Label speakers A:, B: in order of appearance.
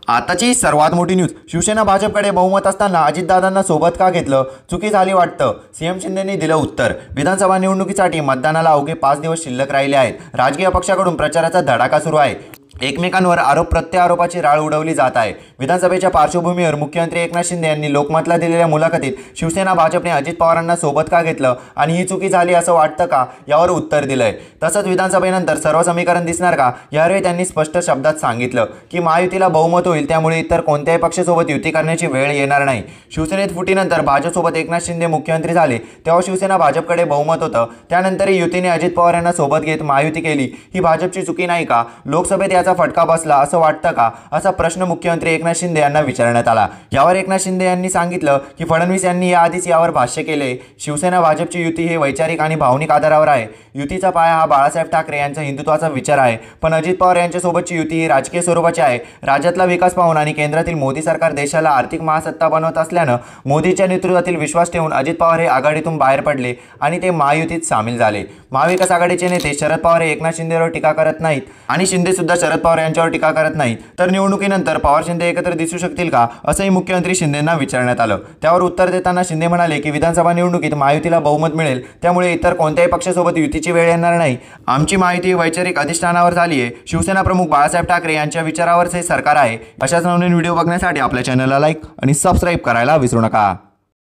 A: आताची सर्वात मोठी न्यूज, शिवसेना भाजपकडे बहुमत असताना अजितदादांना सोबत का घेतलं? चुकी झाली वाटतं. सीएम शिंदेंनी दिलं उत्तर. विधानसभा निवडणुकीसाठी मतदानाला अवघे 5 दिवस शिल्लक राहिले आहेत. राजकीय पक्षाकडून प्रचाराचा धडाका सुरू आहे. एकमेकांवर आरोप प्रत्यारोपाची राळ उडवली जात आहे. विधानसभेच्या पार्श्वभूमीवर मुख्यमंत्री एकनाथ शिंदे यांनी लोकमतला दिलेल्या मुलाखतीत शिवसेना भाजपने अजित पवारांना सोबत का घेतलं आणि ही चुकी झाली असं वाटतं का यावर उत्तर दिलंय. तसंच विधानसभेनंतर सर्व समीकरण दिसणार का यावेळी त्यांनी स्पष्ट शब्दात सांगितलं की महायुतीला बहुमत होईल, त्यामुळे इतर कोणत्याही पक्षासोबत युती करण्याची वेळ येणार नाही. शिवसेनेत फुटीनंतर भाजपसोबत एकनाथ शिंदे मुख्यमंत्री झाले तेव्हा शिवसेना भाजपकडे बहुमत होतं. त्यानंतरही युतीने अजित पवार यांना सोबत घेत महायुती केली. ही भाजपची चुकी नाही का? लोकसभेत याचा फटका बसला असं वाटतं का, असा प्रश्न मुख्यमंत्री एकनाथ शिंदे यांना विचारण्यात आला. यावर एकनाथ शिंदे यांनी सांगितलं की फडणवीस यांनी याआधीच यावर भाष्य केले. शिवसेना भाजपची युती हे वैचारिक आणि भावनिक आधारावर आहे. युतीचा पाया हा बाळासाहेब ठाकरे यांचा हिंदुत्वाचा विचार आहे, पण अजित पवार यांच्यासोबतची युती ही राजकीय स्वरूपाची आहे. राज्यातला विकास पाहून आणि केंद्रातील मोदी सरकार देशाला आर्थिक महासत्ता बनवत असल्यानं मोदीच्या नेतृत्वातील विश्वास ठेवून अजित पवार हे आघाडीतून बाहेर पडले आणि ते महायुतीत सामील झाले. महाविकास आघाडीचे नेते शरद पवार हे एकनाथ शिंदेवर टीका करत नाहीत आणि शिंदे सुद्धा शरद पवार यांच्यावर टीका करत नाहीत. तर निवडणुकीनंतर पवार शिंदे एकत्र दिसू शकतील का, असंही मुख्यमंत्री शिंदेंना विचारण्यात आलं. त्यावर उत्तर देताना शिंदे म्हणाले की विधानसभा निवडणुकीत महायुतीला बहुमत मिळेल, त्यामुळे इतर कोणत्याही पक्षासोबत युतीची वेळ येणार नाही. आमची महायुती वैचारिक अधिष्ठानावर झाली आहे. शिवसेना प्रमुख बाळासाहेब ठाकरे यांच्या विचारावरच हे सरकार आहे. अशाच नवीन व्हिडिओ बघण्यासाठी आपल्या चॅनलला लाईक आणि सबस्क्राईब करायला विसरू नका.